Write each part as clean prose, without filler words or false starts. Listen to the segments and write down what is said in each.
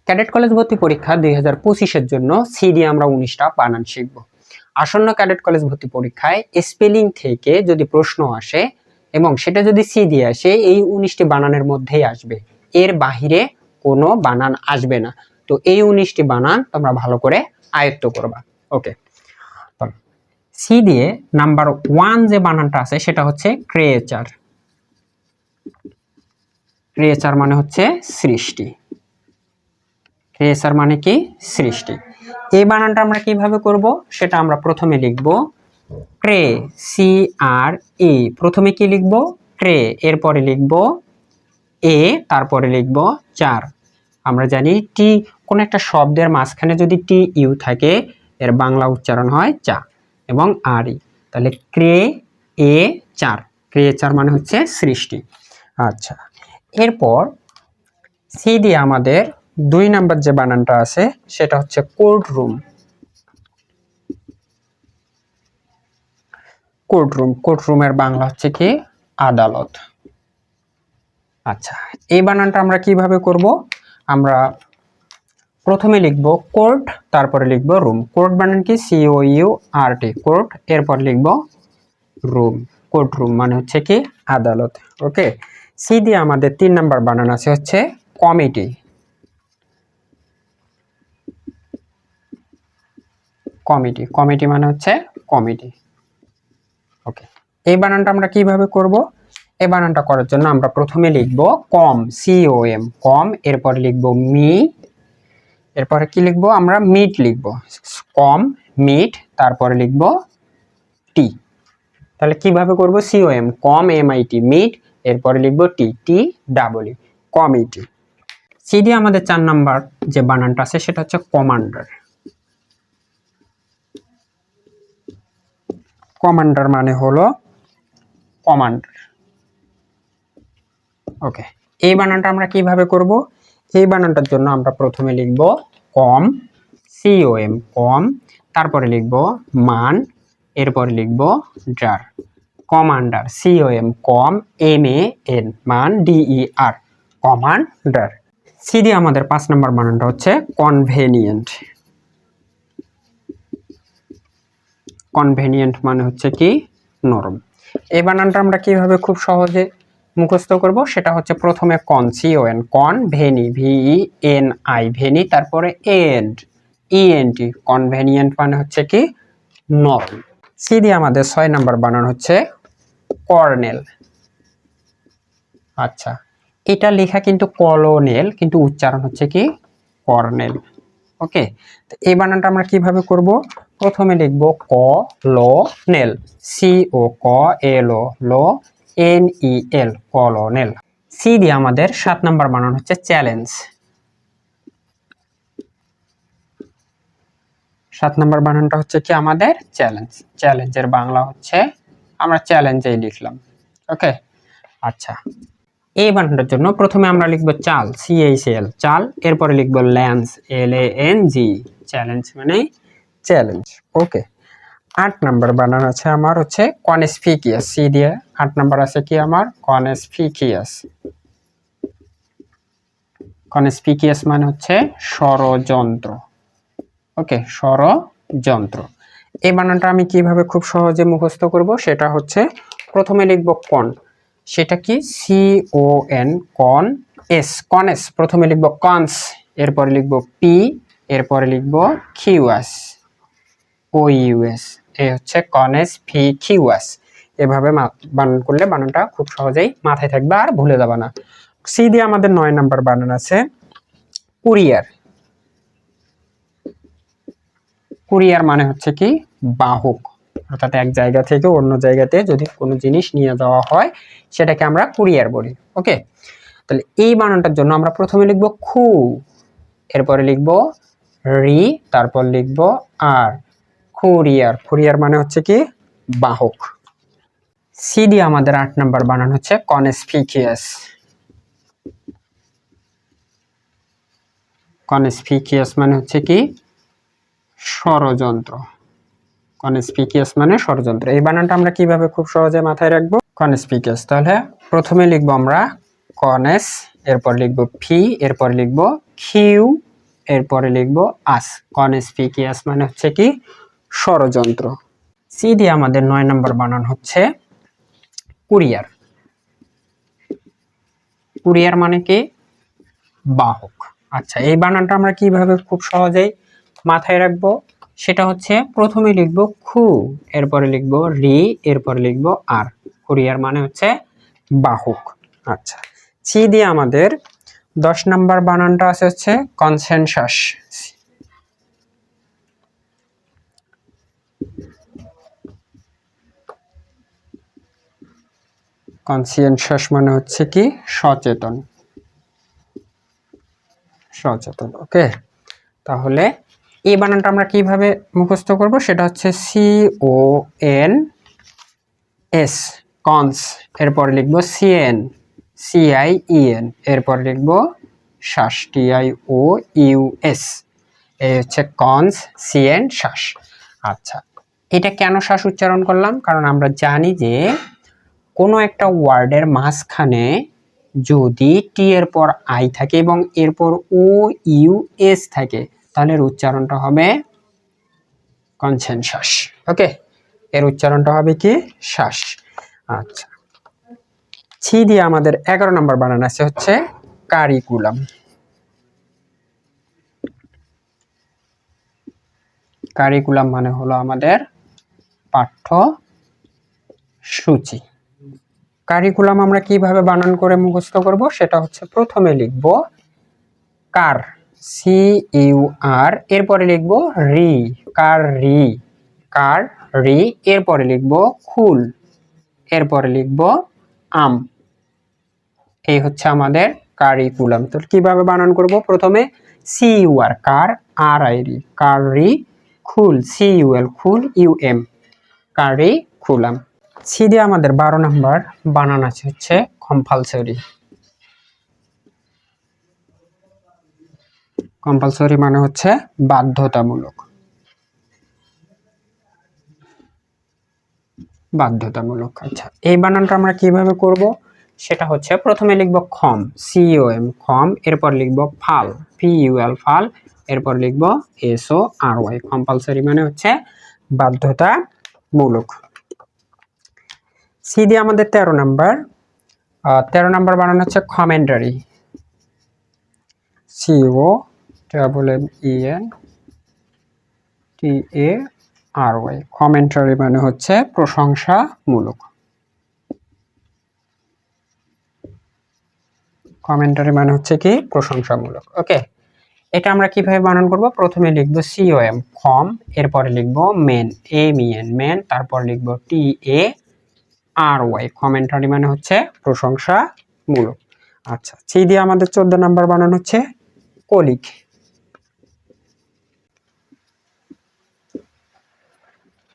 Cadet college ভর্তি পরীক্ষা 2025-এর জন্য সি দিয়ে আমরা 19টা বানান শিখব। আসন্ন ক্যাডেট কলেজ ভর্তি পরীক্ষায় স্পেলিং থেকে যদি প্রশ্ন আসে এবং সেটা যদি সি দিয়ে আসে, এই 19টি বানানের মধ্যেই আসবে, এর বাহিরে কোনো বানান আসবে না। তো এই 19টি বানান তোমরা ভালো করে আয়ত্ত করবা। ওকে, সি দিয়ে নাম্বার 1 যে বানানটা আছে সেটা হচ্ছে ক্রিয়েচার। ক্রিয়েচার মানে হচ্ছে সৃষ্টি। ক্রিয়েচার মানে কি? সৃষ্টি। এই বানানটা আমরা কিভাবে করব সেটা আমরা প্রথমে লিখব ক্রে, সি আর ই। প্রথমে কি লিখব? ক্রে, এরপরে লিখব এ, তারপরে লিখব চার। আমরা জানি টি, কোন একটা শব্দের মাঝখানে যদি টি ইউ থাকে এর বাংলা উচ্চারণ হয় চা, এবং আর ই। তাহলে ক্রে এ চার, ক্রিয়েচার মানে হচ্ছে সৃষ্টি। আচ্ছা, এরপর সি দিয়ে আমাদের 2 নাম্বার যে বানানটা আছে সেটা হচ্ছে কোর্টরুম। কোর্টরুম, কোর্টরুমের বাংলা হচ্ছে কি? আদালত। আচ্ছা, এই বানানটা আমরা কিভাবে করব? আমরা প্রথমে লিখব কোর্ট, তারপরে লিখব রুম। কোর্ট বানান কি? C O U R T, court, এরপর লিখব রুম। কোর্টরুম মানে হচ্ছে কি? আদালত। ওকে, সি দিয়ে আমাদের 3 নাম্বার বানান আছে হচ্ছে কমিটি। কমিটি, কমিটি মানে হচ্ছে কমিটি। ওকে, এই বানানটা আমরা কিভাবে করব? এই বানানটা করার জন্য আমরা প্রথমে লিখব কম, সি ও এম, কম, এরপর লিখব মি, এরপরে কি লিখব? আমরা মিট লিখব, কম মিট, তারপরে লিখব টি। তাহলে কিভাবে করব? C O M, com, M I T, mit, এরপরে লিখব T, T double E, committee. C দিয়ে আমাদের 4 নাম্বার যে বানানটা আছে সেটা হচ্ছে কমান্ডার। কমান্ডার মানে হলো কমান্ডার। ওকে, এই বানানটা আমরা কিভাবে করব? এই বানানটার জন্য আমরা প্রথমে লিখব কম, সি ও এম, কম, তারপরে লিখব মান, এরপরে লিখব der, commander, C O M, com, M A N, man, D E R, commander. C দিয়ে আমাদের 5 নাম্বার বানানটা হচ্ছে কনভেনিয়েন্ট। কনভেনিয়েন্ট মানে হচ্ছে কি? নরম। এই বানানটা আমরা কিভাবে খুব সহজে মুখস্থ করব সেটা হচ্ছে প্রথমে কন, C O N, con, veni, V E N I, veni, তারপরে end, E N T, convenient মানে হচ্ছে কি? নরম। সি দিয়ে আমাদের 6 নাম্বার বানান হচ্ছে কর্নেল। আচ্ছা, এটা লেখা কিন্তু কলোনেল, কিন্তু উচ্চারণ হচ্ছে কি? কর্নেল। ওকে, তো এই বানানটা আমরা কিভাবে করব? প্রথমে লিখব ক লো নেল, সি ও ক এল ও লো এন ই এল, কলোনেল। সি দিয়ে আমাদের 7 নাম্বার বানান হচ্ছে চ্যালেঞ্জ। 7 নাম্বার বানানটা হচ্ছে কি? আমাদের চ্যালেঞ্জ। চ্যালেঞ্জের বাংলা হচ্ছে, আমরা চ্যালেঞ্জেই লিখলাম। ওকে, আচ্ছা, এই বানানটার জন্য প্রথমে আমরা লিখব চাল, সি এইচ এল, চাল, এরপরে লিখব lance, L A N G, challenge মানে চ্যালেঞ্জ। ওকে, 8 নাম্বার বানান আছে আমার হচ্ছে কনস্পিকিয়াস। সি দিয়ে 8 নাম্বার আছে কি আমার? কনস্পিকিয়াস। কনস্পিকিয়াস মানে হচ্ছে ষড়যন্ত্র। ওকে, ষড়যন্ত্র। এই বানানটা আমি কিভাবে খুব সহজে মুখস্থ করব সেটা হচ্ছে প্রথমে লিখব কন, সেটা কি? সি ও এন, কন, এস, কনএস, প্রথমে লিখব কনস, এরপরে লিখব পি, এরপরে লিখব কিউএস, ও ইউএস, এই হচ্ছে কনএস পি কিউএস। এভাবে বানান করলে বানানটা খুব সহজেই মাথায় থাকবে আর ভুলে যাবে না। সি দিয়ে আমাদের 9 নাম্বার বানান আছে কুরিয়ার। কুরিয়ার মানে হচ্ছে কি? বাহক, অর্থাৎ এক জায়গা থেকে অন্য জায়গাতে যদি কোনো জিনিস নিয়ে যাওয়া হয় সেটাকে আমরা কুরিয়ার বলি। ওকে, তাহলে এই বানানটার জন্য আমরা প্রথমে লিখব খু, এরপরে লিখব রি, তারপর লিখব আর, কুরিয়ার। কুরিয়ার মানে হচ্ছে কি? বাহক। সি দিয়ে আমাদের 8 নাম্বার বানান হচ্ছে কনস্পিকিয়াস। কনস্পিকিয়াস মানে হচ্ছে কি? ষড়যন্ত্র। কনস্পিকিয়াস মানে ষড়যন্ত্র। এই বানানটা আমরা কিভাবে খুব সহজে মাথায় রাখবো? কনস্পিকিয়াস। তাহলে প্রথমে লিখবো আমরা কনেস, এরপর লিখবো ফি, এরপর লিখবো কিউ এরপরে লিখবো আস, কনস্পিকিয়াস মানে হচ্ছে কি ষড়যন্ত্র। সি দিয়ে আমাদের 9 নম্বর বানান হচ্ছে কুরিয়ার। কুরিয়ার মানে কি বাহক। আচ্ছা, এই বানানটা আমরা কিভাবে খুব সহজেই মাথায় রাখবো, সেটা হচ্ছে প্রথমে লিখবো খু, এরপরে লিখবো রি, এরপরে লিখবো আর। কুরিয়ার মানে হচ্ছে বাহক। আচ্ছা, সি দিয়ে আমাদের 10 নম্বর বানানটা আছে হচ্ছে কনসেনসাস। কনসিয়েন্সাস মানে হচ্ছে কি সচেতন, সচেতন। ওকে, তাহলে এই বানানটা আমরা কিভাবে মুখস্থ করব, সেটা হচ্ছে C O N S, cons, এরপর লিখবো সিএন, সিআই ইএন, এরপর লিখবো শ্বাস, টিআই ও ইউএস। এই হচ্ছে কনস, সিএন, শ্বাস। আচ্ছা, এটা কেন শ্বাস উচ্চারণ করলাম, কারণ আমরা জানি যে কোনো একটা ওয়ার্ডের মাঝখানে যদি টি এর পর আই থাকে এবং এরপর ও ইউ এস থাকে, তাহলে এর উচ্চারণটা হবে কনসেনসাস। ওকে, এর উচ্চারণটা হবে কি শ্বাস। আচ্ছা, ছি দিয়ে আমাদের 11 নম্বর বানান আছে হচ্ছে কারিকুলাম। কারিকুলাম মানে হলো আমাদের পাঠ্যসূচি। কারিকুলাম আমরা কিভাবে বানান করে মুখস্থ করব, সেটা হচ্ছে প্রথমে লিখব কার, সি ইউ আর, এরপরে লিখব রি, কার রি, কার রি, এরপরে লিখব খুল, এরপরে লিখব আম। এই হচ্ছে আমাদের কারিকুলাম। তো কিভাবে বানান করব, প্রথমে C U R, cur, R I ri, cur রি, খুল, সি ইউ এল, খুল, ইউ এম, কারিকুলাম। সি দিয়ে আমাদের 12 নম্বর বানান আছে হচ্ছে কম্পালসরি। কম্পালসরি মানে হচ্ছে বাধ্যতামূলক, বাধ্যতামূলক। আচ্ছা, এই বানানটা আমরা কিভাবে করব, সেটা হচ্ছে প্রথমে লিখব খম, সি ও এম, খম, এরপর লিখব ফাল, পি ইউ এল, ফাল, এরপর লিখব এস ও আর ওয়াই। কম্পালসরি মানে হচ্ছে বাধ্যতামূলক। সি দিয়ে আমাদের 13 নম্বর, 13 নম্বর বানান হচ্ছে commentary, C O double M E N T A R Y. Commentary মানে হচ্ছে প্রশংসামূলক। কমেন্টারি মানে হচ্ছে কি প্রশংসামূলক। ওকে, এটা আমরা কিভাবে বানান করব, প্রথমে লিখবো সি ও এম, কম, এরপরে লিখবো men, M E N, men, তারপর লিখবো টি এ আর ওয়াই। কমেন্টারি মানে হচ্ছে প্রশংসামূলক। আচ্ছা, সি দিয়ে আমাদের 14 নাম্বার বানান হচ্ছে কলিগ।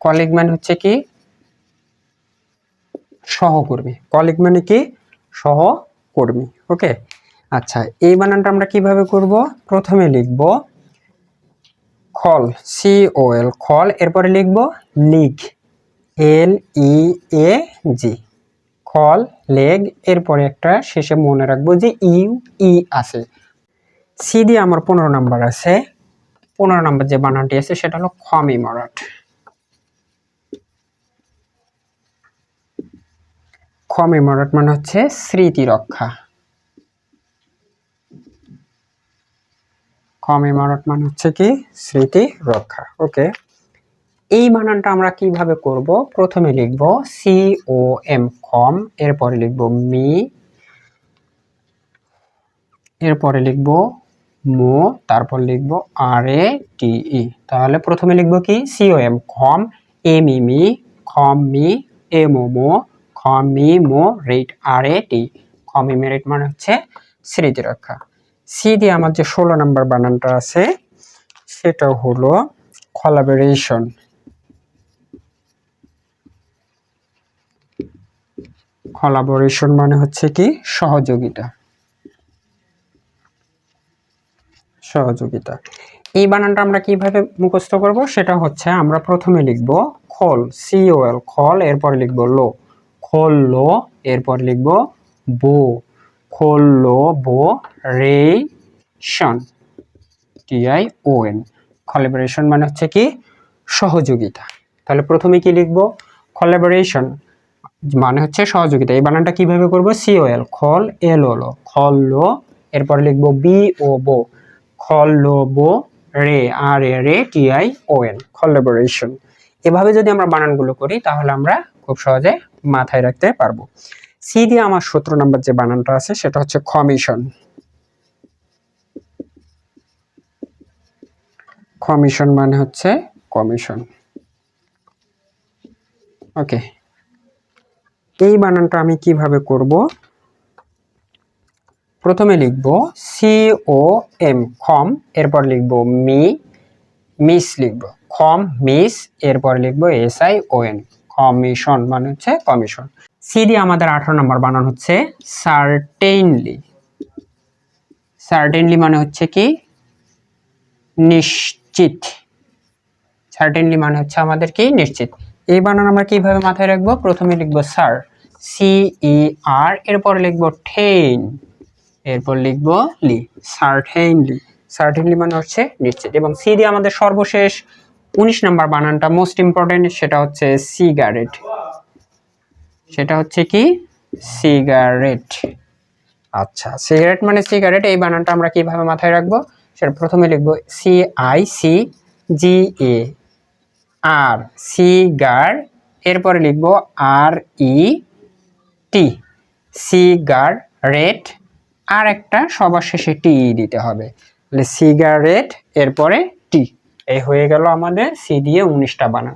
কলিগ মানে হচ্ছে কি সহকর্মী। কলিগ মানে কি সহকর্মী। ওকে, আচ্ছা, এই বানানটা আমরা কিভাবে করব, প্রথমে লিখব খল, সি ও এল, খল, এরপরে লিখব লিগ, এল ই এ জি, খল, লেগ, এরপরে একটা শেষে মনে রাখবো যে ইউ ই আছে। সি দিয়ে আমার 15 নাম্বার আছে। 15 নাম্বার যে বানানটি আছে সেটা হলো কমিমরাট। কমিমরাট মানে হচ্ছে স্মৃতি রক্ষা। কমিমরাট মানে হচ্ছে কি স্মৃতি রক্ষা। ওকে, এই বানানটা আমরা কিভাবে করব, প্রথমে লিখব সি ও এম, কম, এরপরে লিখব মি, এরপরে লিখব মো, তারপর লিখব আর এ টি ই। তাহলে প্রথমে লিখব কি C O M, com, M E me, কম মি, এম ও মো, কম মি মো, রেট আর এ টি। কমিমেরেট মানে হচ্ছে স্মৃতি রক্ষা। সি দিয়ে আমার যে 16 নাম্বার বানানটা আছে সেটা হলো কোলাবোরেশন। কোলাবোরেশন মানে হচ্ছে কি সহযোগিতা, সহযোগিতা। এই বানানটা আমরা কিভাবে মুখস্থ করব, সেটা হচ্ছে আমরা প্রথমে লিখব খোল, সি ও এল, খোল, এরপর লিখব লো, খোল লো, এরপর লিখব বো, খোল লো বো, রেশন, TION। কোলাবোরেশন মানে হচ্ছে কি সহযোগিতা। তাহলে প্রথমে কি লিখবো, কোলাবোরেশন মানে হচ্ছে সহযোগিতা। এই বানানটা কিভাবে করব, COL খল এল হলো খল লো, এরপর লিখবো BO বো খল লো বো রে আর রে TION কোলাবোরেশন। এভাবে যদি আমরা বানানগুলো করি তাহলে আমরা খুব সহজে মাথায় রাখতে পারবো। সি দিয়ে আমার 17 নম্বর যে বানানটা আছে সেটা হচ্ছে কমিশন। কমিশন মানে হচ্ছে কমিশন। ওকে, এই বানানটা আমি কিভাবে করব, প্রথমে লিখব COM কম, এরপর লিখব মিস লিখব কম মিস, এরপর লিখব SION কমিশন মানে হচ্ছে কমিশন। সি দিয়ে আমাদের 18 নম্বর বানান হচ্ছে সার্টেইনলি। সার্টেইনলি মানে হচ্ছে কি নিশ্চিত। সার্টেইনলি মানে হচ্ছে আমাদের কি নিশ্চিত। এই বানান আমরা কিভাবে মাথায় রাখবো, প্রথমে লিখব স্যার CER, এরপর লিখব ঠেইন, এরপর লিখব লি সার্টেইনলি। সার্টেইনলি মানে হচ্ছে নিশ্চিত। এবং সি দিয়ে আমাদের সর্বশেষ 19 নম্বর বানানটা মোস্ট ইম্পর্টেন্ট, সেটা হচ্ছে সিগারেট। সেটা হচ্ছে কি সিগারেট। আচ্ছা, সিগারেট মানে সিগারেট, এই বানানটা আমরা কিভাবে মাথায় রাখবো, সেটা প্রথমে লিখবো CICGAR সিগার, এরপরে লিখবো RET সিগারেট, আর একটা সবার শেষে টি দিতে হবে, তাহলে সিগারেট এরপরে টি। এই হয়ে গেল আমাদের সি দিয়ে 19টা বানান।